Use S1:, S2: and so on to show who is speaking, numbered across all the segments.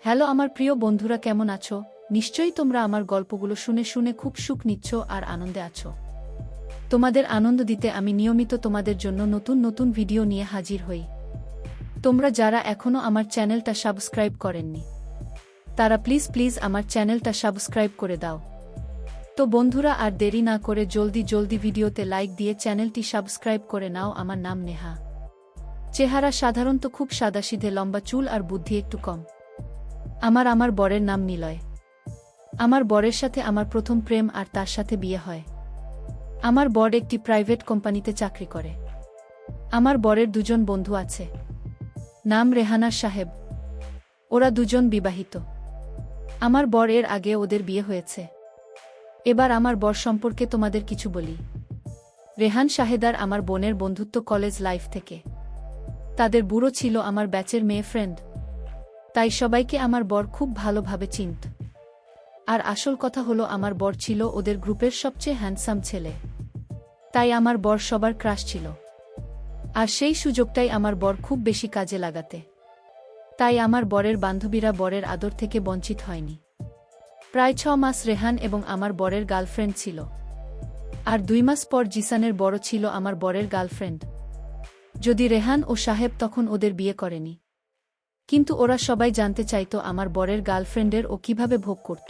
S1: Hello আমার প্রিয় বন্ধুরা, কেমন আছো? নিশ্চয়ই তোমরা আমার গল্পগুলো শুনে শুনে খুব সুখ নিচ্ছ আর আনন্দে আছো। তোমাদের আনন্দ দিতে আমি নিয়মিত তোমাদের জন্য নতুন নতুন ভিডিও নিয়ে হাজির হই। তোমরা যারা এখনও আমার চ্যানেলটা সাবস্ক্রাইব করেননি, তারা প্লিজ প্লিজ আমার চ্যানেলটা সাবস্ক্রাইব করে দাও। তো বন্ধুরা, আর দেরি না করে জলদি জলদি ভিডিওতে লাইক দিয়ে চ্যানেলটি সাবস্ক্রাইব করে নাও। আমার নাম নেহা। চেহারা সাধারণত খুব সাদাসিধে, লম্বা চুল আর বুদ্ধি একটু কম। আমার বরের নাম নিলয়। আমার বরের সাথে আমার প্রথম প্রেম, আর তার সাথে বিয়ে হয়। আমার বর একটি প্রাইভেট কোম্পানিতে চাকরি করে। আমার বরের দুজন বন্ধু আছে, নাম রেহানা সাহেব। ওরা দুজন বিবাহিত। আমার বর এর আগে ওদের বিয়ে হয়েছে। এবার আমার বর সম্পর্কে তোমাদের কিছু বলি। রেহান সাহেদার আমার বোনের বন্ধুত্ব কলেজ লাইফ থেকে। তাদের বুড়ো ছিল আমার ব্যাচের মেয়ে ফ্রেন্ড, তাই সবাইকে আমার বর খুব ভালোভাবে চিনত। আর আসল কথা হলো, আমার বর ছিল ওদের গ্রুপের সবচেয়ে হ্যান্ডসাম ছেলে, তাই আমার বর সবার ক্রাশ ছিল। আর সেই সুযোগটাই আমার বর খুব বেশি কাজে লাগাতে, তাই আমার বরের বান্ধবীরা বরের আদর থেকে বঞ্চিত হয়নি। প্রায় 6 মাস রেহান এবং আমার বরের গার্লফ্রেন্ড ছিল, আর 2 মাস পর জিসানের বড় ছিল আমার বরের গার্লফ্রেন্ড। যদি রেহান ও সাহেব তখন ওদের বিয়ে করেনি, কিন্তু ওরা সবাই জানতে চাইত আমার বরের গার্লফ্রেন্ডের ও কিভাবে ভোগ করত।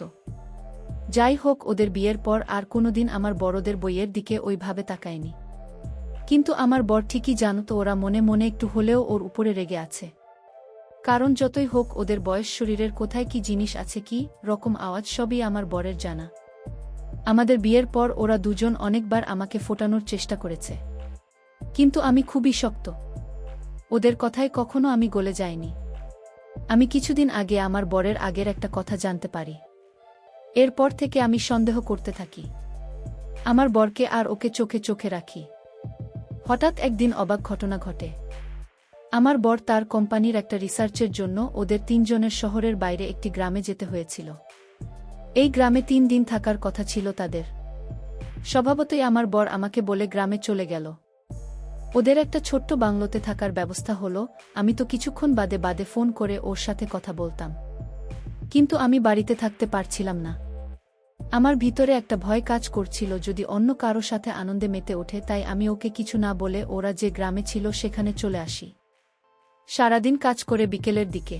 S1: যাই হোক, ওদের বিয়ের পর আর কোনোদিন আমার বড়দের বইয়ের দিকে ওইভাবে তাকায়নি। কিন্তু আমার বর ঠিকই জানত ওরা মনে মনে একটু হলেও ওর উপরে রেগে আছে। কারণ যতই হোক, ওদের বয়স, শরীরের কোথায় কি জিনিস আছে, কি রকম আওয়াজ, সবই আমার বরের জানা। আমাদের বিয়ের পর ওরা দুজন অনেকবার আমাকে ফোটানোর চেষ্টা করেছে, কিন্তু আমি খুবই শক্ত। ওদের কথায় কখনো আমি গলে যাইনি। আমি কিছুদিন আগে আমার বরের আগের একটা কথা জানতে পারি। এরপর থেকে আমি সন্দেহ করতে থাকি আমার বরকে, আর ওকে চোখে চোখে রাখি। হঠাৎ একদিন অবাক ঘটনা ঘটে। আমার বর তার কোম্পানির একটা রিসার্চের জন্য ওদের 3 জনের শহরের বাইরে একটি গ্রামে যেতে হয়েছিল। এই গ্রামে 3 দিন থাকার কথা ছিল তাদের। স্বভাবতই আমার বর আমাকে বলে গ্রামে চলে গেল। ওদের একটা ছোট্ট বাংলোতে থাকার ব্যবস্থা হলো। আমি তো কিছুক্ষণ বাদে বাদে ফোন করে ওর সাথে কথা বলতাম, কিন্তু আমি বাড়িতে থাকতে পারছিলাম না। আমার ভিতরে একটা ভয় কাজ করছিল, যদি অন্য কারো সাথে আনন্দে মেতে ওঠে, তাই আমি ওকে কিছু না বলে ওরা যে গ্রামে ছিল সেখানে চলে আসি। সারাদিন কাজ করে বিকেলের দিকে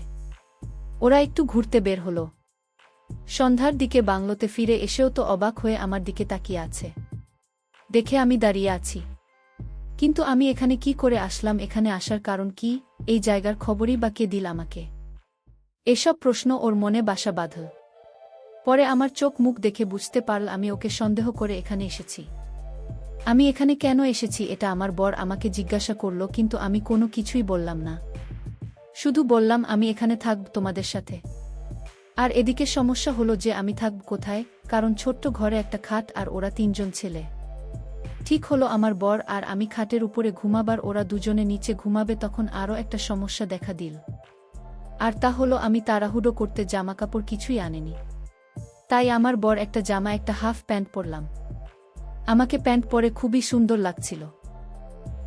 S1: ওরা একটু ঘুরতে বের হলো। সন্ধ্যার দিকে বাংলোতে ফিরে এসেও তো অবাক হয়ে আমার দিকে তাকিয়ে আছে। দেখে আমি দাঁড়িয়ে আছি, কিন্তু আমি এখানে কি করে আসলাম, এখানে আসার কারণ কি, এই জায়গার খবরই বা কে দিল আমাকে? এসব প্রশ্ন ওর মনে বাসা বাঁধল। পরে আমার চোখ মুখ দেখে বুঝতে পারল আমি ওকে সন্দেহ করে এখানে এসেছি। আমি এখানে কেন এসেছি এটা আমার বর আমাকে জিজ্ঞাসা করল, কিন্তু আমি কোনো কিছুই বললাম না। শুধু বললাম আমি এখানে থাকব তোমাদের সাথে। আর এদিকে সমস্যা হলো যে আমি থাকব কোথায়, কারণ ছোট্ট ঘরে একটা খাট আর ওরা 3 জন ছেলে। ঠিক হলো আমার বর আর আমি খাটের উপরে ঘুমাবার, ওরা দুজনে নিচে ঘুমাবে। তখন আরও একটা সমস্যা দেখা দিল, আর তা হলো আমি তাড়াহুড়ো করতে জামাকাপড় কিছুই আনেনি। তাই আমার বর একটা জামা, একটা হাফ প্যান্ট পরলাম। আমাকে প্যান্ট পরে খুবই সুন্দর লাগছিল।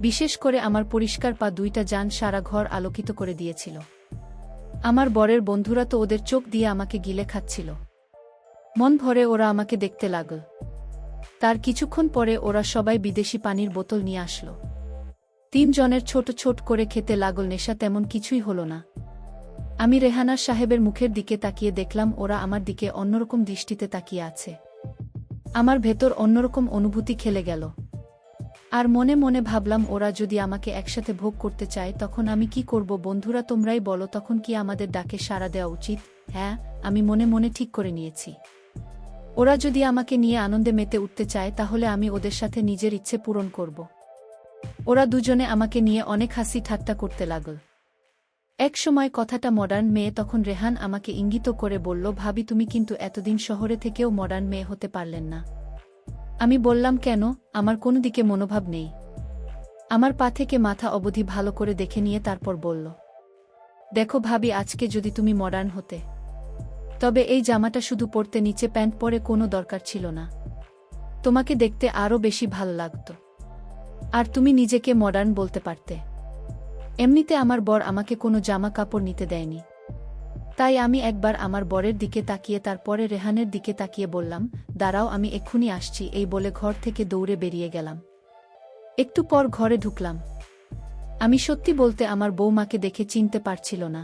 S1: বিশেষ করে আমার পরিষ্কার পা দুইটা জান সারা ঘর আলোকিত করে দিয়েছিল। আমার বরের বন্ধুরা তো ওদের চোখ দিয়ে আমাকে গিলে খাচ্ছিল। মন ভরে ওরা আমাকে দেখতে লাগল। তার কিছুক্ষণ পরে ওরা সবাই বিদেশি পানির বোতল নিয়ে আসলো। 3 জনের ছোট ছোট করে খেতে লাগল। নেশা তেমন কিছুই হলো না। আমি রেহানার সাহেবের মুখের দিকে তাকিয়ে দেখলাম ওরা আমার দিকে অন্যরকম দৃষ্টিতে তাকিয়ে আছে। আমার ভেতর অন্যরকম অনুভূতি খেলে গেল। আর মনে মনে ভাবলাম, ওরা যদি আমাকে একসাথে ভোগ করতে চায় তখন আমি কি করব? বন্ধুরা, তোমরাই বলো, তখন কি আমাদের ডাকে সাড়া দেওয়া উচিত? হ্যাঁ, আমি মনে মনে ঠিক করে নিয়েছি, ওরা যদি আমাকে নিয়ে আনন্দে মেতে উঠতে চায় তাহলে আমি ওদের সাথে নিজের ইচ্ছে পূরণ করব। ওরা দুজনে আমাকে নিয়ে অনেক হাসি ঠাট্টা করতে লাগল। এক সময় কথাটা মডার্ন মেয়ে, তখন রেহান আমাকে ইঙ্গিত করে বলল, ভাবি তুমি কিন্তু এতদিন শহরে থেকেও মডার্ন মেয়ে হতে পারলেন না। আমি বললাম, কেন? আমার কোনো দিকে মনোভাব নেই। আমার পা থেকে মাথা অবধি ভালো করে দেখে নিয়ে তারপর বলল, দেখো ভাবি, আজকে যদি তুমি মডার্ন হতে, তবে এই জামাটা শুধু পরতে, নিচে প্যান্ট পরে কোনো দরকার ছিল না। তোমাকে দেখতে আরও বেশি ভালো লাগত, আর তুমি নিজেকে মডার্ন বলতে পারতে। এমনিতে আমার বর আমাকে কোনো জামা কাপড় নিতে দেয়নি, তাই আমি একবার আমার বরের দিকে তাকিয়ে তারপরে রেহানের দিকে তাকিয়ে বললাম, দাঁড়াও আমি এক্ষুনি আসছি, এই বলে ঘর থেকে দৌড়ে বেরিয়ে গেলাম। একটু পর ঘরে ঢুকলাম। আমি সত্যি বলতে আমার বৌমাকে দেখে চিনতে পারছিল না।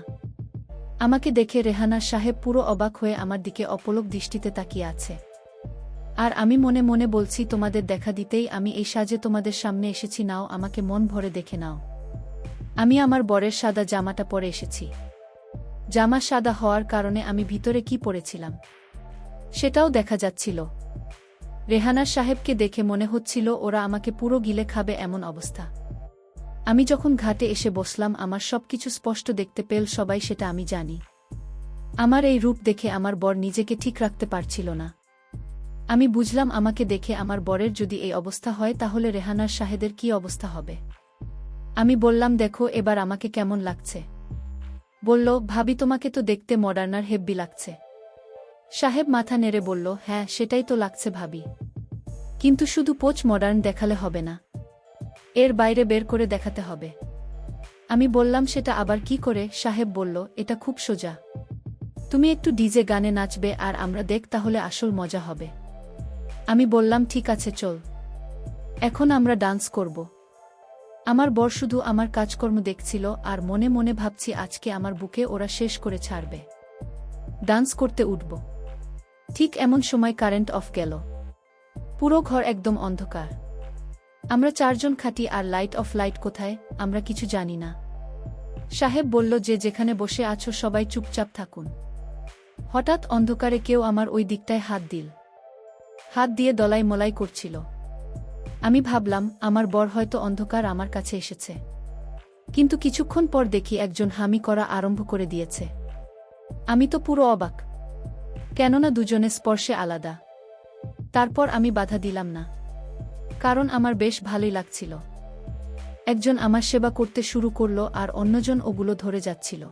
S1: আমাকে দেখে রেহানা সাহেব পুরো অবাক হয়ে আমার দিকে অপলক দৃষ্টিতে তাকিয়ে আছে। আর আমি মনে মনে বলছি, তোমাদের দেখা দিতেই আমি এই সাজে তোমাদের সামনে এসেছি, নাও আমাকে মন ভরে দেখে নাও। আমি আমার বরের সাদা জামাটা পরে এসেছি। জামা সাদা হওয়ার কারণে আমি ভিতরে কি পরেছিলাম সেটাও দেখা যাচ্ছিল। রেহানা সাহেবকে দেখে মনে হচ্ছিল ওরা আমাকে পুরো গিলে খাবে এমন অবস্থা। আমি যখন ঘাটে এসে বসলাম আমার সবকিছু স্পষ্ট দেখতে পেল সবাই, সেটা আমি জানি। আমার এই রূপ দেখে আমার বর নিজেকে ঠিক রাখতে পারছিল না। আমি বুঝলাম আমাকে দেখে আমার বরের যদি এই অবস্থা হয় তাহলে রেহানার সাহেদের কি অবস্থা হবে। আমি বললাম, দেখো এবার আমাকে কেমন লাগছে। বলল, ভাবি তোমাকে তো দেখতে মডার্নার হেব্বি লাগছে। সাহেব মাথা নেড়ে বলল, হ্যাঁ সেটাই তো লাগছে ভাবি, কিন্তু শুধু পোচ মডার্ন দেখালে হবে না, এর বাইরে বের করে দেখাতে হবে। আমি বললাম, সেটা আবার কি করে? সাহেব বলল, এটা খুব সোজা। তুমি একটু ডিজে গানে নাচবে আর আমরা দেখ তাহলে আসল মজা হবে। আমি বললাম, ঠিক আছে চল, এখন আমরা ডান্স করব। আমার বর শুধু আমার কাজকর্ম দেখছিল আর মনে মনে ভাবছি আজকে আমার বুকে ওরা শেষ করে ছাড়বে। ডান্স করতে উঠব। ঠিক এমন সময় কারেন্ট অফ গেল। পুরো ঘর একদম অন্ধকার। আমরা চারজন খাটি আর লাইট অফ। লাইট কোথায় আমরা কিছু জানি না। সাহেব বলল যে যেখানে বসে আছো সবাই চুপচাপ থাকুন। হঠাৎ অন্ধকারে কেউ আমার ওই দিকটায় হাত দিল। হাত দিয়ে দলাই মলাই করছিল। আমি ভাবলাম আমার বর হয়তো অন্ধকার আমার কাছে এসেছে, কিন্তু কিছুক্ষণ পর দেখি একজন হামি করা আরম্ভ করে দিয়েছে। আমি তো পুরো অবাক, কেননা দুজনে স্পর্শে আলাদা। তারপর আমি বাধা দিলাম না, কারণ আমার বেশ ভালোই লাগছিল। একজন আমার সেবা করতে শুরু করল আর অন্যজন ওগুলো ধরে যাচ্ছিল।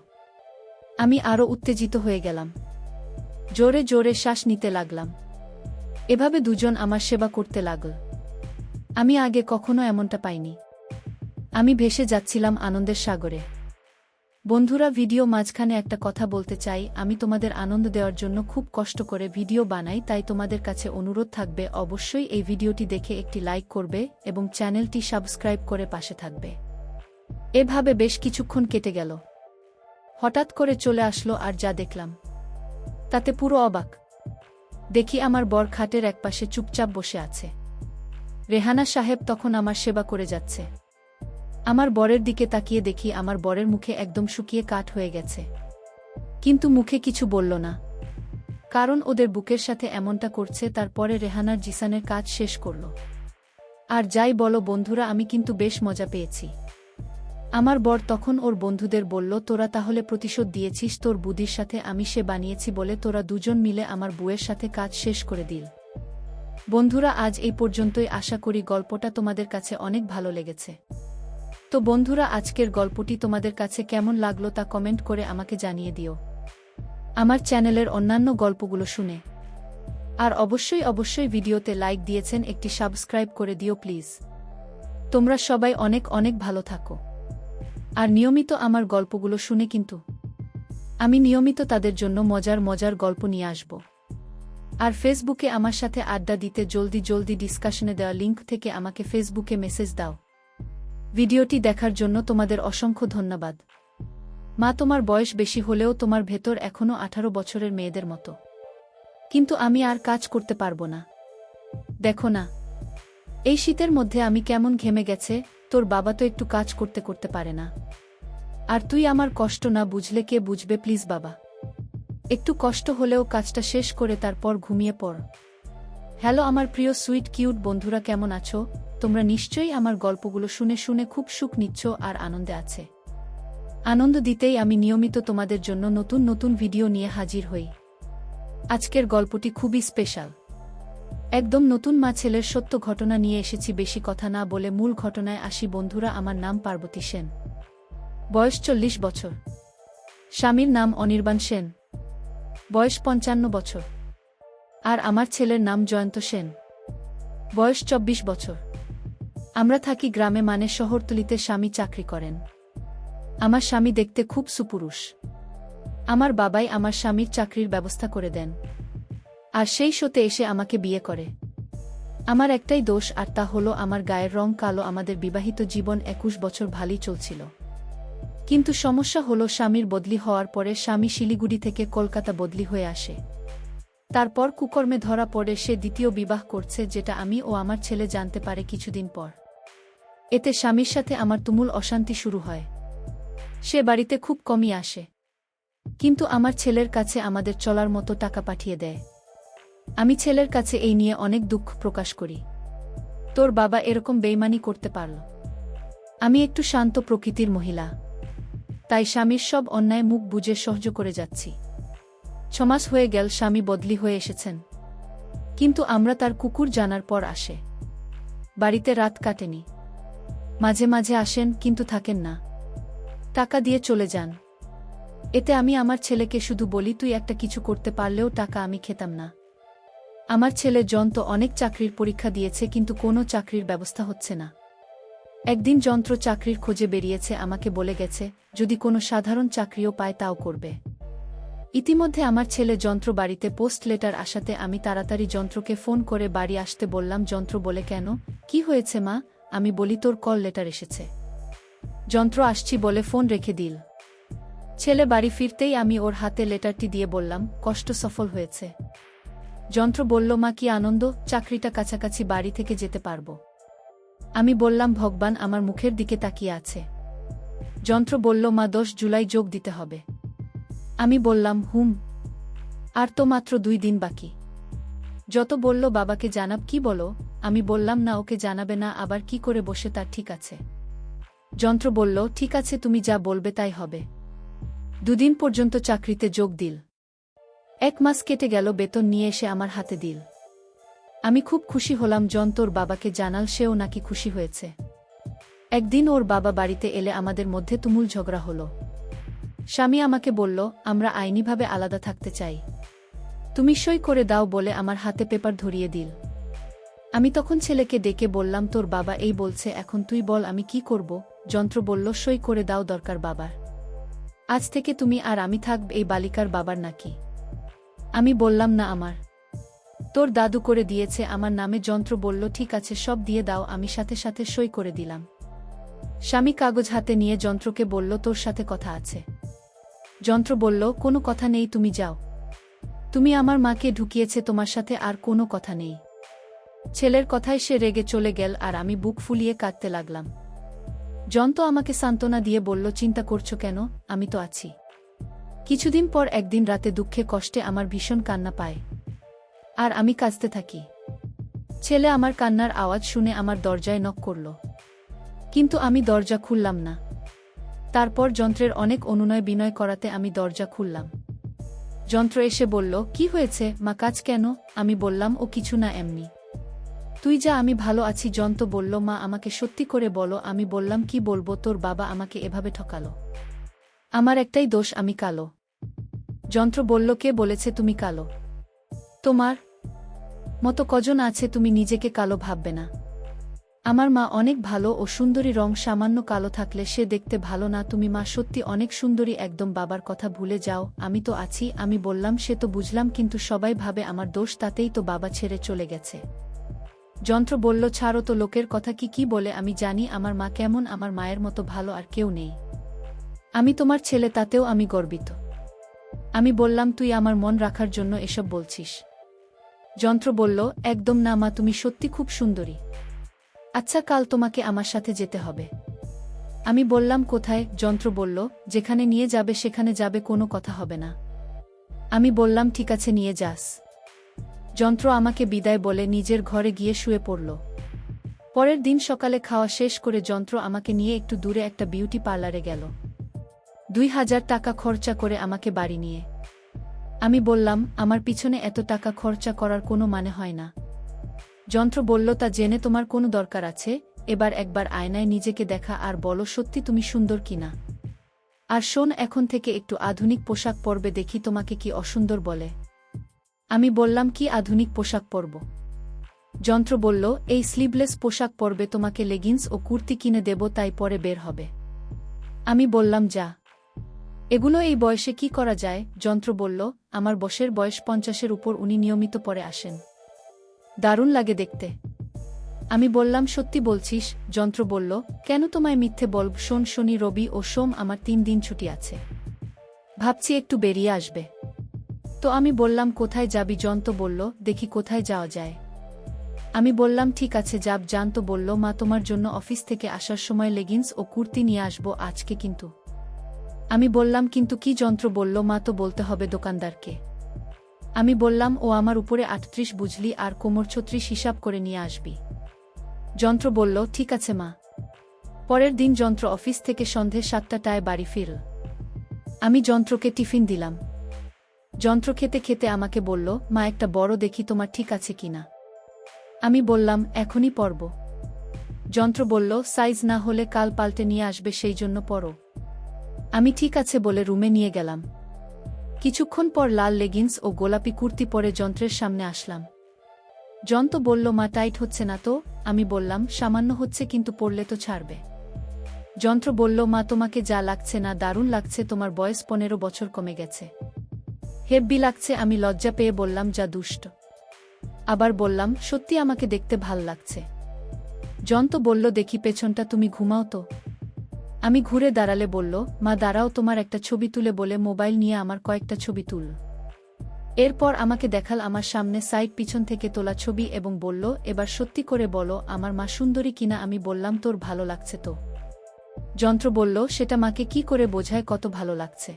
S1: আমি আরও উত্তেজিত হয়ে গেলাম। জোরে জোরে শ্বাস নিতে লাগলাম। এভাবে দুজন আমার সেবা করতে লাগল। আমি আগে কখনো এমনটা পাইনি। আমি ভেসে যাচ্ছিলাম আনন্দের সাগরে। বন্ধুরা, ভিডিও মাঝখানে একটা কথা বলতে চাই। আমি তোমাদের আনন্দ দেওয়ার জন্য খুব কষ্ট করে ভিডিও বানাই, তাই তোমাদের কাছে অনুরোধ থাকবে অবশ্যই এই ভিডিওটি দেখে একটি লাইক করবে এবং চ্যানেলটি সাবস্ক্রাইব করে পাশে থাকবে। এভাবে বেশ কিছুক্ষণ কেটে গেল। হঠাৎ করে চলে আসলো আর যা দেখলাম তাতে পুরো অবাক। দেখি আমার বর খাটের একপাশে চুপচাপ বসে আছে। রেহানা সাহেব তখন আমার সেবা করে যাচ্ছে। আমার বরের দিকে তাকিয়ে দেখি আমার বরের মুখে একদম শুকিয়ে কাঠ হয়ে গেছে, কিন্তু মুখে কিছু বলল না, কারণ ওদের বুকের সাথে এমনটা করছে। তারপরে রেহানার জিসানের কাজ শেষ করল। আর যাই বলো বন্ধুরা, আমি কিন্তু বেশ মজা পেয়েছি। আমার বর তখন ওর বন্ধুদের বলল, তোরা তাহলে প্রতিশোধ দিয়েছিস তোর বুদ্ধির সাথে। আমি সে বানিয়েছি বলে তোরা দুজন মিলে আমার বউয়ের সাথে কাজ শেষ করে দিল। বন্ধুরা, আজ এই পর্যন্তই। আশা করি গল্পটা তোমাদের কাছে অনেক ভালো লেগেছে। তো বন্ধুরা, আজকের গল্পটি তোমাদের কাছে কেমন লাগলো তা কমেন্ট করে আমাকে জানিয়ে দিও আমার চ্যানেলের অন্যান্য গল্পগুলো শুনে। আর অবশ্যই ভিডিওতে লাইক দিয়েছেন, একটি সাবস্ক্রাইব করে দিও প্লিজ। তোমরা সবাই অনেক অনেক ভালো থাকো আর নিয়মিত আমার গল্পগুলো শুনে, কিন্তু আমি নিয়মিত তাদের জন্য মজার মজার গল্প নিয়ে আসব। আর ফেসবুকে আমার সাথে আড্ডা দিতে জলদি ডিসকাশনে দেওয়া লিংক থেকে আমাকে ফেসবুকে মেসেজ দাও। ভিডিওটি দেখার জন্য তোমাদের অসংখ্য ধন্যবাদ। মা, তোমার বয়স বেশি হলেও তোমার ভেতর এখনো 18 বছরের মেয়েদের মতো। কিন্তু আমি আর কাজ করতে পারবো না। দেখো না, এই শীতের মধ্যে আমি কেমন ঘেমে গেছে। তোর বাবা তো একটু কাজ করতে পারে না। আর তুই আমার কষ্ট না বুঝলে কে বুঝবে? প্লিজ বাবা, একটু কষ্ট হলেও কাজটা শেষ করে তারপর ঘুমিয়ে পড়। হ্যালো আমার প্রিয় সুইট কিউট বন্ধুরা, কেমন আছো তোমরা? নিশ্চয়ই আমার গল্পগুলো শুনে খুব সুখ নিচ্ছ আর আনন্দে আছে। আনন্দ দিতেই আমি নিয়মিত তোমাদের জন্য নতুন ভিডিও নিয়ে হাজির হই। আজকের গল্পটি খুবই স্পেশাল। একদম নতুন মা ছেলের সত্য ঘটনা নিয়ে এসেছি। বেশি কথা না বলে মূল ঘটনায় আসি বন্ধুরা। আমার নাম পার্বতী সেন, বয়স 40 বছর। স্বামীর নাম অনির্বাণ সেন, বয়স 55 বছর। আর আমার ছেলের নাম জয়ন্ত সেন, বয়স 24 বছর। আমরা থাকি গ্রামে, মানে শহরতলিতে। স্বামী চাকরি করেন। আমার স্বামী দেখতে খুব সুপুরুষ। আমার বাবাই আমার স্বামীর চাকরির ব্যবস্থা করে দেন আর সেই শোতে এসে আমাকে বিয়ে করে। আমার একটাই দোষ, আর তা হলো আমার গায়ের রং কালো। আমাদের বিবাহিত জীবন 21 বছর ভালোই চলছিল, কিন্তু সমস্যা হলো স্বামীর বদলি হওয়ার পরে স্বামী শিলিগুড়ি থেকে কলকাতা বদলি হয়ে আসে। তারপর কুকর্মে ধরা পড়ে সে দ্বিতীয় বিবাহ করছে, যেটা আমি ও আমার ছেলে জানতে পারে কিছুদিন পর। এতে স্বামীর সাথে আমার তুমুল অশান্তি শুরু হয়। সে বাড়িতে খুব কমই আসে, কিন্তু আমার ছেলের কাছে আমাদের চলার মতো টাকা পাঠিয়ে দেয়। আমি ছেলের কাছে এই নিয়ে অনেক দুঃখ প্রকাশ করি। তোর বাবা এরকম বেইমানি করতে পারল? আমি একটু শান্ত প্রকৃতির মহিলা, তাই স্বামীর সব অন্যায় মুখ বুজে সহ্য করে যাচ্ছি। 6 মাস হয়ে গেল স্বামী বদলি হয়ে এসেছেন, কিন্তু আমরা তার কুকুর জানার পর আসে। বাড়িতে রাত কাটেনি। মাঝে মাঝে আসেন, কিন্তু থাকেন না, টাকা দিয়ে চলে যান। এতে আমি আমার ছেলেকে শুধু বলি, তুই একটা কিছু করতে পারলেও টাকা আমি খেতাম না। আমার ছেলে জন তো অনেক চাকরির পরীক্ষা দিয়েছে, কিন্তু কোনো চাকরির ব্যবস্থা হচ্ছে না। একদিন যন্ত্র চাকরির খোঁজে বেরিয়েছে, আমাকে বলে গেছে যদি কোনো সাধারণ চাকরিও পায় তাও করবে। ইতিমধ্যে আমার ছেলে যন্ত্র বাড়িতে পোস্ট লেটার আসাতে আমি তাড়াতাড়ি যন্ত্রকে ফোন করে বাড়ি আসতে বললাম। যন্ত্র বলে, কেন, কি হয়েছে মা? আমি বলি, তোর কল লেটার এসেছে। যন্ত্র আসছি বলে ফোন রেখে দিল। ছেলে বাড়ি ফিরতেই আমি ওর হাতে লেটারটি দিয়ে বললাম, কষ্ট সফল হয়েছে। যন্ত্র বলল, মা কি আনন্দ, চাকরিটা কাছাকাছি, বাড়ি থেকে যেতে পারবো। আমি বললাম, ভগবান আমার মুখের দিকে তাকিয়ে আছে। যন্ত্র বলল, মা 10 জুলাই যোগ দিতে হবে। আমি বললাম, আর তো মাত্র 2 দিন বাকি। যত বলল বাবাকে জানাব। কি বলো? আমি বললাম, না, ওকে জানাবে না, আবার কি করে বসে তার ঠিক আছে। যন্ত্র বলল, ঠিক আছে, তুমি যা বলবে তাই হবে। 2 দিন পর্যন্ত চাকরিতে যোগ দিল। 1 মাস কেটে গেল, বেতন নিয়ে এসে আমার হাতে দিল। আমি খুব খুশি হলাম। যন্ত্রর বাবাকে জানাল, সেও নাকি খুশি হয়েছে। একদিন ওর বাবা বাড়িতে এলে আমাদের মধ্যে তুমুল ঝগড়া হলো। স্বামী আমাকে বলল, আমরা আইনিভাবে আলাদা থাকতে চাই, তুমি সই করে দাও বলে আমার হাতে পেপার ধরিয়ে দিল। আমি তখন ছেলেকে ডেকে বললাম, তোর বাবা এই বলছে, এখন তুই বল আমি কি করব? যন্ত্র বলল, সই করে দাও, দরকার বাবার। আজ থেকে তুমি আর আমি থাকব এই বালিকার বাবার নাকি? আমি বললাম, না, আমার। তোর দাদু করে দিয়েছে আমার নামে। যন্ত্র বলল, ঠিক আছে, সব দিয়ে দাও। আমি সাথে সাথে সই করে দিলাম। স্বামী কাগজ হাতে নিয়ে যন্ত্রকে বলল, তোর সাথে কথা আছে। যন্ত্র বলল, কোনো কথা নেই, তুমি যাও। তুমি আমার মাকে ঢুকিয়েছে, তোমার সাথে আর কোনো কথা নেই। ছেলের কথায় সে রেগে চলে গেল, আর আমি বুক ফুলিয়ে কাঁদতে লাগলাম। যন্ত্র আমাকে সান্ত্বনা দিয়ে বলল, চিন্তা করছো কেন, আমি তো আছি। কিছুদিন পর একদিন রাতে দুঃখে কষ্টে আমার ভীষণ কান্না পায়, আর আমি কাঁদতে থাকি। ছেলে আমার কান্নার আওয়াজ শুনে আমার দরজায় নক করল, কিন্তু আমি দরজা খুললাম না। তারপর যন্ত্রের অনেক অনুনয় বিনয় করাতে আমি দরজা খুললাম। যন্ত্র এসে বলল, কি হয়েছে মা, কাজ কেন? আমি বললাম, ও কিছু না, এমনি। তুই যা, আমি ভালো আছি। যন্ত্র বলল, মা আমাকে সত্যি করে বলো। আমি বললাম, কি বলবো, তোর বাবা আমাকে এভাবে ঠকালো। আমার একটাই দোষ, আমি কালো। যন্ত্র বলল, কে বলেছে তুমি কালো? তোমার মতো কজন আছে, তুমি নিজেকে কালো ভাববে না। আমার মা অনেক ভালো ও সুন্দরী, রং সামান্য কালো থাকলে সে দেখতে ভালো না। তুমি মা সত্যি অনেক সুন্দরী, একদম বাবার কথা ভুলে যাও, আমি তো আছি। আমি বললাম, সে তো বুঝলাম, কিন্তু সবাই ভাবে আমার দোষ, তাতেই তো বাবা ছেড়ে চলে গেছে। যন্ত্র বলল, ছাড়ো তো, লোকের কথা কি বলে আমি জানি আমার মা কেমন। আমার মায়ের মতো ভালো আর কেউ নেই। আমি তোমার ছেলে, তাতেও আমি গর্বিত। আমি বললাম, তুই আমার মন রাখার জন্য এসব বলছিস? যন্ত্র বলল, একদম না মা, তুমি সত্যি খুব সুন্দরী। আচ্ছা, কাল তোমাকে আমার সাথে যেতে হবে। আমি বললাম, কোথায়? যন্ত্র বলল, যেখানে নিয়ে যাবে সেখানে যাবে, কোনো কথা হবে না। আমি বললাম, ঠিক আছে, নিয়ে যাস। যন্ত্র আমাকে বিদায় বলে নিজের ঘরে গিয়ে শুয়ে পড়ল। পরের দিন সকালে খাওয়া শেষ করে যন্ত্র আমাকে নিয়ে একটু দূরে একটা বিউটি পার্লারে গেল। 2000 টাকা খরচা করে আমাকে বাড়ি নিয়ে। আমি বললাম, আমার পিছনে এত টাকা খরচা করার কোনো মানে হয় না। যন্ত্র বলল, তা জেনে তোমার কোনো দরকার আছে? এবার একবার আয়নায় নিজেকে দেখা আর বলো সত্যি তুমি সুন্দর কিনা। আর শোন, এখন থেকে একটু আধুনিক পোশাক পরবে, দেখি তোমাকে কি অসুন্দর বলে। আমি বললাম, কি আধুনিক পোশাক পরব? যন্ত্র বলল, এই স্লিভলেস পোশাক পরবে, তোমাকে লেগিংস ও কুর্তি কিনে দেব, তাই পরে বের হবে। আমি বললাম, যা। এগুলো এই বয়সে কি করা যায়? যন্ত্র বলল, আমার বসের বয়স 50-এর উপর, উনি নিয়মিত পরে আসেন। দারুণ লাগে দেখতে। আমি বললাম, সত্যি বলছিস? যন্ত্র বলল, কেন তোমায় মিথ্যে বলব? শোন, শনি, রবি ও সোম আমার 3 দিন ছুটি আছে। ভাবছি একটু বেরিয়ে আসবে। তো আমি বললাম, কোথায় যাবি? যন্ত্র বলল, দেখি কোথায় যাওয়া যায়। আমি বললাম, ঠিক আছে যাব। জান্ত বলল, মা তোমার জন্য অফিস থেকে আসার সময় লেগিংস ও কুর্তি নিয়ে আসবো আজকে কিন্তু। আমি বললাম, কিন্তু কি? যন্ত্র বলল, মা তো বলতে হবে দোকানদারকে। আমি বললাম, ও আমার উপরে 38 বুঝলি, আর কোমর 36 হিসাব করে নিয়ে আসবি। যন্ত্র বলল, ঠিক আছে মা। পরের দিন যন্ত্র অফিস থেকে সন্ধে 7টায় বাড়ি ফিরল। আমি যন্ত্রকে টিফিন দিলাম। যন্ত্র খেতে খেতে আমাকে বলল, মা একটা বড় দেখি তোমার ঠিক আছে কিনা। আমি বললাম, এখনই পরব। যন্ত্র বলল, সাইজ না হলে কাল পাল্টে নিয়ে আসবে, সেই জন্য পরো। আমি ঠিক আছে বলে রুমে নিয়ে গেলাম। কিছুক্ষণ পর লাল লেগিংস ও গোলাপি কুর্তি পরে যন্ত্রের সামনে আসলাম। যন্ত্র বলল, মা টাইট হচ্ছে না তো? আমি বললাম, সামান্য হচ্ছে, কিন্তু পরলে তো ছাড়বে। যন্ত্র বলল, মা তোমাকে যা লাগছে না দারুণ লাগছে, তোমার বয়স 15 বছর কমে গেছে। হেব্বি লাগছে। আমি লজ্জা পেয়ে বললাম, যা দুষ্ট। আবার বললাম, সত্যি আমাকে দেখতে ভাল লাগছে। যন্ত্র বলল, দেখি পেছনটা, তুমি ঘুমাও তো। আমি ঘুরে দাঁড়ালে বলল, মা দাঁড়াও, তোমার একটা ছবি তুলে বলে মোবাইল নিয়ে আমার কয়েকটা ছবি তুল। এরপর আমাকে দেখাল আমার সামনে সাইড পিছন থেকে তোলা ছবি এবং বলল, এবার সত্যি করে বলো আমার মা সুন্দরী কিনা। আমি বললাম, তোর ভালো লাগছে তো? যন্ত্র বলল, সেটা মাকে কি করে বোঝায় কত ভালো লাগছে।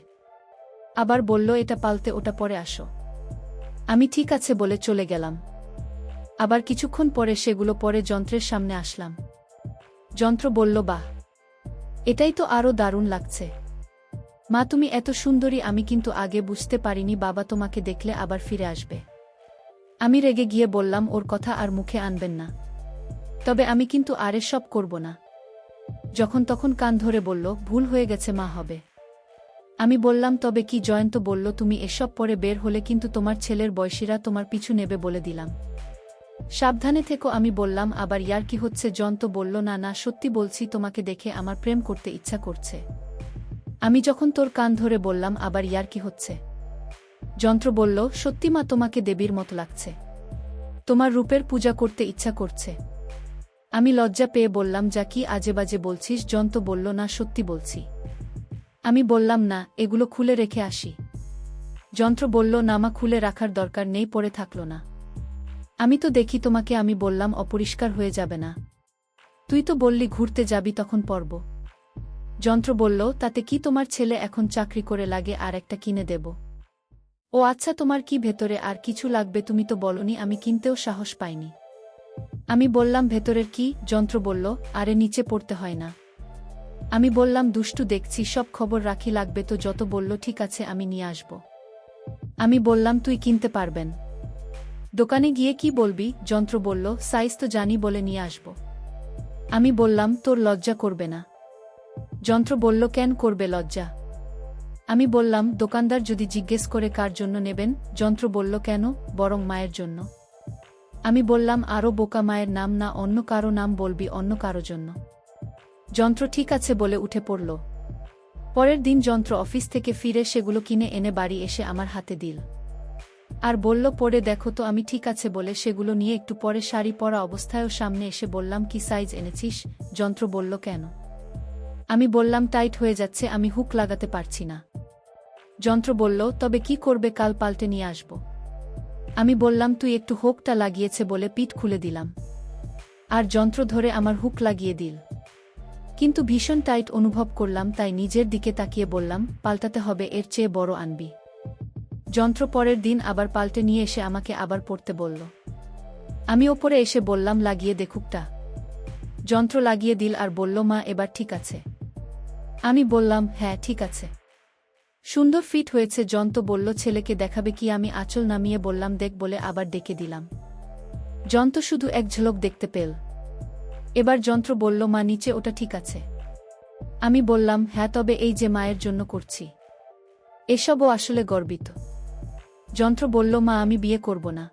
S1: আবার বলল, এটা পাল্টে ওটা পরে আসো। আমি ঠিক আছে বলে চলে গেলাম। আবার কিছুক্ষণ পরে সেগুলো পরে যন্ত্রের সামনে আসলাম। যন্ত্র বলল, বাহ, এটাই তো আরো দারুণ লাগছে। মা তুমি এত সুন্দরী, আমি কিন্তু আগে বুঝতে পারিনি। বাবা তোমাকে দেখলে আবার ফিরে আসবে। আমি রেগে গিয়ে বললাম, ওর কথা আর মুখে আনবেন না। তবে আমি কিন্তু আর এসব করব না। যখন তখন কান ধরে বলল, ভুল হয়ে গেছে মা, হবে। আমি বললাম, তবে কি? জয়ন্ত বলল, তুমি এসব পরে বের হলে কিন্তু তোমার ছেলের বয়সীরা তোমার পিছু নেবে বলে দিলাম। সাবধানে থেকো। আমি বললাম, আবার ইয়ার কি হচ্ছে? জয়ন্ত বলল, না না, সত্যি বলছি, তোমাকে দেখে আমার প্রেম করতে ইচ্ছা করছে। আমি যখন তোর কান ধরে বললাম, আবার ইয়ার কি হচ্ছে? যন্ত্র বলল, সত্যি মা, তোমাকে দেবীর মতো লাগছে। তোমার রূপের পূজা করতে ইচ্ছা করছে। আমি লজ্জা পেয়ে বললাম, যা কি আজেবাজে বলছিস? যন্ত্র বলল, না সত্যি বলছি। আমি বললাম, না, এগুলো খুলে রেখে আসি। যন্ত্র বলল, না মা, খুলে রাখার দরকার নেই, পড়ে থাকলো না। আমি তো দেখি তোমাকে। আমি বললাম, অপরিষ্কার হয়ে যাবে না? তুই তো বললি ঘুরতে যাবি, তখন পরব। যন্ত্র বলল, তাতে কি? তোমার ছেলে এখন চাকরি করে, লাগে আর একটা কিনে দেব। ও আচ্ছা, তোমার কি ভেতরে আর কিছু লাগবে? তুমি তো বলনি। আমি কিনতেও সাহস পাইনি। আমি বললাম, ভেতরের কি? যন্ত্র বলল, আরে নিচে পড়তে হয় না। আমি বললাম, দুষ্টু দেখছি, সব খবর রাখি, লাগবে তো যত। বলল, ঠিক আছে, আমি নিয়ে আসব। আমি বললাম, তুই কিনতে পারবেন? দোকানে গিয়ে কি বলবি? যন্ত্র বলল, সাইজ তো জানি বলে নিয়ে আসব। আমি বললাম, তোর লজ্জা করবে না? যন্ত্র বলল, কেন করবে লজ্জা? আমি বললাম, দোকানদার যদি জিজ্ঞেস করে কার জন্য নেবেন? যন্ত্র বলল, কেন, বরং মায়ের জন্য। আমি বললাম, আরও বোকা, মায়ের নাম না অন্য কারো নাম বলবি, অন্য কারো জন্য। যন্ত্র ঠিক আছে বলে উঠে পড়ল। পরের দিন যন্ত্র অফিস থেকে ফিরে সেগুলো কিনে এনে বাড়ি এসে আমার হাতে দিল আর বলল, পরে দেখো তো। আমি ঠিক আছে বলে সেগুলো নিয়ে একটু পরে শাড়ি পরা অবস্থায়ও সামনে এসে বললাম, কি সাইজ এনেছিস? যন্ত্র বলল, কেন? আমি বললাম, টাইট হয়ে যাচ্ছে, আমি হুক লাগাতে পারছি না। যন্ত্র বলল, তবে কি করবে? কাল পাল্টে নিয়ে আসব। আমি বললাম, তুই একটু হুকটা লাগিয়েছে বলে পিঠ খুলে দিলাম। আর যন্ত্র ধরে আমার হুক লাগিয়ে দিল। কিন্তু ভীষণ টাইট অনুভব করলাম, তাই নিজের দিকে তাকিয়ে বললাম, পাল্টাতে হবে, এর চেয়ে বড় আনবি। যন্ত্র পরের দিন আবার পাল্টে নিয়ে এসে আমাকে আবার পড়তে বলল। আমি ওপরে এসে বললাম, লাগিয়ে দেখুকটা। যন্ত্র লাগিয়ে দিল আর বলল, মা এবার ঠিক আছে? আমি বললাম, হ্যাঁ ঠিক আছে, সুন্দর ফিট হয়েছে। যন্ত্র বলল, ছেলেকে দেখাবে কি? আমি আঁচল নামিয়ে বললাম, দেখ বলে আবার ডেকে দিলাম। যন্ত্র শুধু এক ঝলক দেখতে পেল। এবার যন্ত্র বলল, মা নিচে ওটা ঠিক আছে? আমি বললাম, হ্যাঁ, তবে এই যে মায়ের জন্য করছি, এসবও আসলে গর্বিত। যন্ত্র বলল, মা আমি বিয়ে করব না।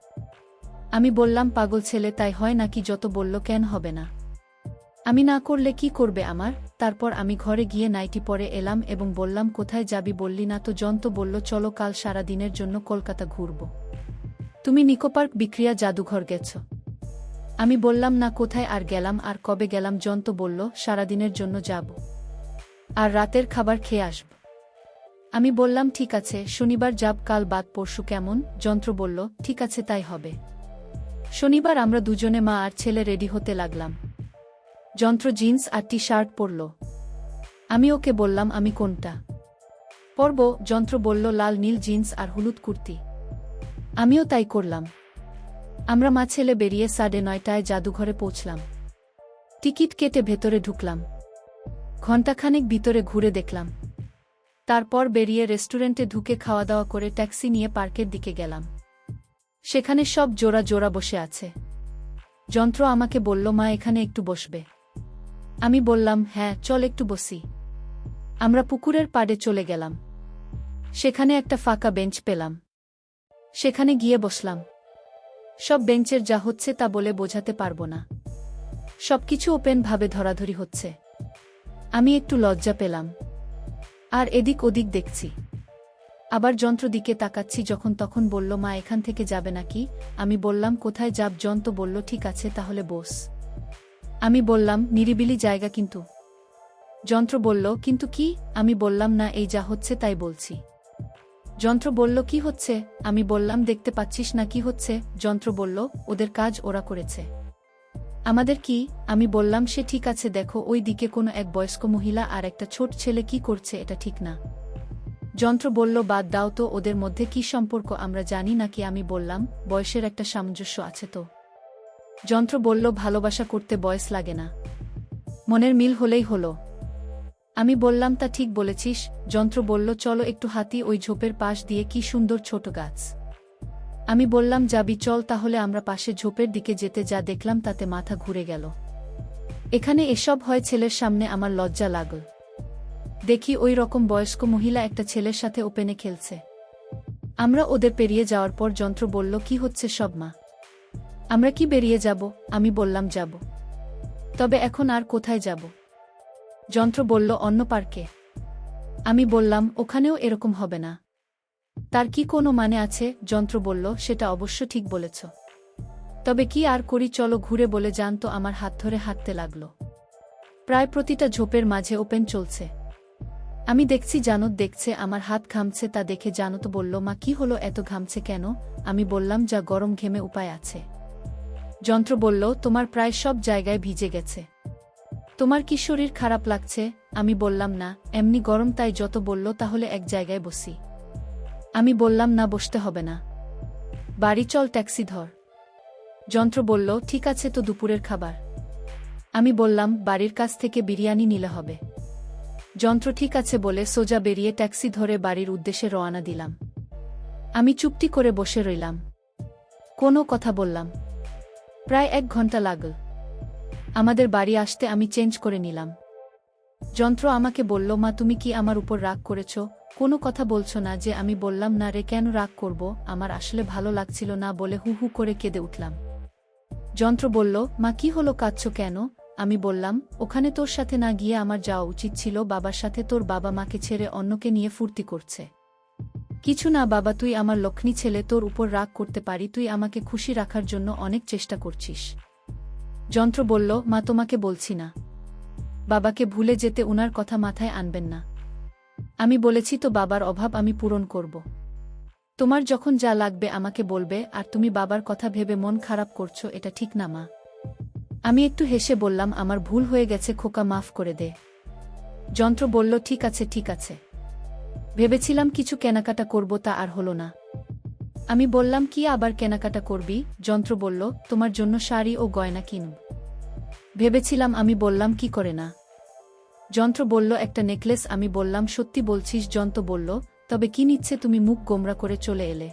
S1: আমি বললাম, পাগল ছেলে, তাই হয় নাকি? যত বলল, কেন হবে না? আমি না করলে কি করবে আমার? তারপর আমি ঘরে গিয়ে নাইটি পরে এলাম এবং বললাম, কোথায় যাবি বললি না তো? জন্ত বলল, চলো কাল সারা দিনের জন্য কলকাতা ঘুরব। তুমি নিকোপার্ক বিক্রিয়া জাদুঘর গেছ? আমি বললাম, না, কোথায় আর গেলাম, আর কবে গেলাম? জন্ত বলল, সারাদিনের জন্য যাব, আর রাতের খাবার খেয়ে আসব। আমি বললাম, ঠিক আছে, শনিবার যাব, কাল বাদ পরশু কেমন? যন্ত্র বলল, ঠিক আছে, তাই হবে। শনিবার আমরা দুজনে, মা আর ছেলে, রেডি হতে লাগলাম। যন্ত্র জিন্স আর টি শার্ট পরল। আমি ওকে বললাম, আমি কোনটা পরব? যন্ত্র বলল, লাল নীল জিন্স আর হলুদ কুর্তি। আমিও তাই করলাম। আমরা মা ছেলে বেরিয়ে 9:30টায় জাদুঘরে পৌঁছলাম। টিকিট কেটে ভেতরে ঢুকলাম। ঘণ্টাখানেক ভিতরে ঘুরে দেখলাম। তারপর বেরিয়ে রেস্টুরেন্টে ঢুকে খাওয়া দাওয়া করে ট্যাক্সি নিয়ে পার্কের দিকে গেলাম। সেখানে সব জোড়া জোড়া বসে আছে। যন্ত্র আমাকে বলল, মা, এখানে একটু বসবে? আমি বললাম, হ্যাঁ, চল একটু বসি। আমরা পুকুরের পাড়ে চলে গেলাম। সেখানে একটা ফাঁকা বেঞ্চ পেলাম। সেখানে গিয়ে বসলাম। সব বেঞ্চের যা হচ্ছে তা বলে বোঝাতে পারব না। সবকিছু ওপেন ভাবে ধরাধরি হচ্ছে। আমি একটু লজ্জা পেলাম। আর এদিক ওদিক দেখছি। আবার যন্ত্র দিকে তাকাচ্ছি, যখন তখন বলল, মা, এখান থেকে যাবে নাকি? আমি বললাম, কোথায় যাব? যন্ত্র বলল, ঠিক আছে, তাহলে বস। আমি বললাম, নিরিবিলি জায়গা কিন্তু। যন্ত্র বলল, কিন্তু কি? আমি বললাম, না, এই যা হচ্ছে তাই বলছি। যন্ত্র বলল, কি হচ্ছে? আমি বললাম, দেখতে পাচ্ছিস না কি হচ্ছে? যন্ত্র বলল, ওদের কাজ ওরা করেছে। আমাদের কি? আমি বললাম, সে ঠিক আছে, দেখো ওই দিকে কোনো এক বয়স্ক মহিলা আর একটা ছোট ছেলে কি করছে, এটা ঠিক না। যন্ত্র বলল, বাদ দাও তো, ওদের মধ্যে কি সম্পর্ক আমরা জানি নাকি? আমি বললাম, বয়সের একটা সামঞ্জস্য আছে তো। যন্ত্র বলল, ভালোবাসা করতে বয়স লাগে না, মনের মিল হলেই হলো। আমি বললাম, তা ঠিক বলেছিস। যন্ত্র বলল, চলো একটু হাঁটি, ওই ঝোপের পাশ দিয়ে কি সুন্দর ছোট গাছ। আমি বললাম, যাবি? চল তাহলে। আমরা পাশে ঝোপের দিকে যেতে যা দেখলাম তাতে মাথা ঘুরে গেল। এখানে এসব হয়? ছেলের সামনে আমার লজ্জা লাগল। দেখি ওই রকম বয়স্ক মহিলা একটা ছেলের সাথে ওপেনে খেলছে। আমরা ওদের পেরিয়ে যাওয়ার পর যন্ত্র বলল, কি হচ্ছে সব, মা? আমরা কি বেরিয়ে যাব? আমি বললাম, যাব। তবে এখন আর কোথায় যাব? যন্ত্র বলল, অন্য পার্কে। আমি বললাম, ওখানেও এরকম হবে না। তার কি কোনো মানে আছে? যন্ত্র বলল, সেটা অবশ্য ঠিক বলেছ। তবে কি আর করি, চলো ঘুরে, বলে জানত আমার হাত ধরে হাঁটতে লাগল। প্রায় প্রতিটা ঝোপের মাঝে ওপেন চলছে। আমি দেখছি জানত দেখছে, আমার হাত ঘামছে, তা দেখে জানত বলল, মা, কি হলো, এত ঘামছে কেন? আমি বললাম, যা গরম, ঘেমে উপায় আছে। যন্ত্র বলল, তোমার প্রায় সব জায়গায় ভিজে গেছে। তোমার কি শরীর খারাপ লাগছে? আমি বললাম, না, এমনি গরম তাই। যত বলল, তাহলে এক জায়গায় বসি। আমি বললাম, না, বসতে হবে না, বাড়ি চল, ট্যাক্সি ধর। যন্ত্র বলল, ঠিক আছে, তো দুপুরের খাবার? আমি বললাম, বাড়ির কাছ থেকে বিরিয়ানি নিলে হবে। যন্ত্র ঠিক আছে বলে সোজা বেরিয়ে ট্যাক্সি ধরে বাড়ির উদ্দেশ্যে রওনা দিলাম। আমি চুপটি করে বসে রইলাম, কোনো কথা বললাম। প্রায় 1 ঘন্টা লাগল আমাদের বাড়ি আসতে। আমি চেঞ্জ করে নিলাম। যন্ত্র আমাকে বলল, মা, তুমি কি আমার উপর রাগ করেছ? কোনো কথা বলছো না যে? আমি বললাম, না রে, কেন রাগ করব? আমার আসলে ভালো লাগছিল না, বলে হু হু করে কেঁদে উঠলাম। যন্ত্র বলল, মা, কি হলো, কাঁদছো কেন? আমি বললাম, ওখানে তোর সাথে না গিয়ে আমার যাওয়া উচিত ছিল। বাবার সাথে তোর বাবা মাকে ছেড়ে অন্যকে নিয়ে ফুর্তি করছে। কিছু না বাবা, তুই আমার লক্ষ্মী ছেলে, তোর উপর রাগ করতে পারি? তুই আমাকে খুশি রাখার জন্য অনেক চেষ্টা করছিস। যন্ত্র বলল, মা, তোমাকে বলছি না বাবাকে ভুলে যেতে, উনার কথা মাথায় আনবেন না। আমি বলেছি তো, বাবার অভাব আমি পূরণ করব। তোমার যখন যা লাগবে আমাকে বলবে, আর তুমি বাবার কথা ভেবে মন খারাপ করছো, এটা ঠিক না মা। আমি একটু হেসে বললাম, আমার ভুল হয়ে গেছে খোকা, মাফ করে দে। যন্ত্র বলল, ঠিক আছে, ঠিক আছে। ভেবেছিলাম কিছু কেনাকাটা করব, তা আর হলো না। আমি বললাম, কি আবার কেনাকাটা করবি? যন্ত্র বলল, তোমার জন্য শাড়ি ও গয়না কিনব ভেবেছিলাম। আমি বললাম, কি করে না? যন্ত্র বলল, একটা নেকলেস। আমি বললাম, সত্যি বলছিস? যন্ত্র বলল, তবে কি নিচ্ছে? তুমি মুখ গোমরা করে চলে এলে।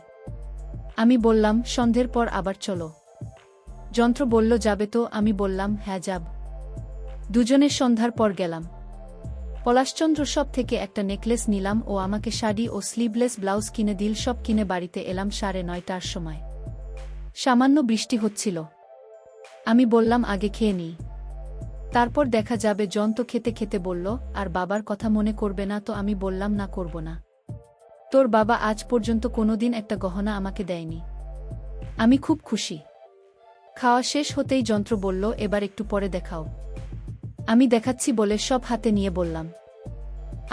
S1: আমি বললাম, সন্ধ্যের পর আবার চলো। যন্ত্র বলল, যাবে তো? আমি বললাম, হ্যাঁ, যাব। দুজনে সন্ধ্যার পর গেলাম। পলাশচন্দ্র সব থেকে একটা নেকলেস নিলাম, ও আমাকে শাড়ি ও স্লিভলেস ব্লাউজ কিনে দিল। সব কিনে বাড়িতে এলাম 9:30টার সময়। সামান্য বৃষ্টি হচ্ছিল। আমি বললাম, আগে খেয়ে নিই। তারপর দেখা যাবে যন্ত্র খেতে খেতে বলল, আর বাবার কথা মনে করবে না তো? আমি বললাম, না, করব না। তোর বাবা আজ পর্যন্ত কোনোদিন একটা গহনা আমাকে দেয়নি। আমি খুব খুশি। খাওয়া শেষ হতেই যন্ত্র বলল, এবার একটু পরে দেখাও। আমি দেখাচ্ছি বলে সব হাতে নিয়ে বললাম,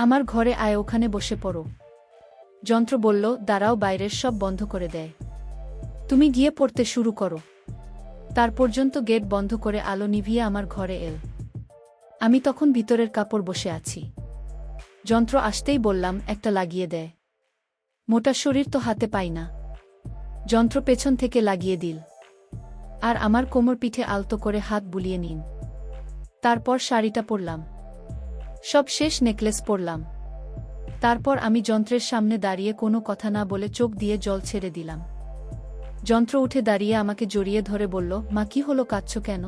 S1: আমার ঘরে আয়, ওখানে বসে পড়ো। যন্ত্র বলল, দাঁড়াও, বাইরের সব বন্ধ করে দেয়, তুমি গিয়ে পড়তে শুরু করো। তার পর্যন্ত গেট বন্ধ করে আলো নিভিয়ে আমার ঘরে এল। আমি তখন ভিতরের কাপড় বসে আছি। যন্ত্র আসতেই বললাম, একটা লাগিয়ে দেয়। মোটা শরীর তো হাতে পাই না। যন্ত্র পেছন থেকে লাগিয়ে দিল, আর আমার কোমর পিঠে আলতো করে হাত বুলিয়ে নিন। তারপর শাড়িটা পরলাম, সব শেষ, নেকলেস পরলাম। তারপর আমি যন্ত্রের সামনে দাঁড়িয়ে কোনো কথা না বলে চোখ দিয়ে জল ছেড়ে দিলাম। যন্ত্র উঠে দাঁড়িয়ে আমাকে জড়িয়ে ধরে বলল, মা, কি হলো, কাঁদছো কেন?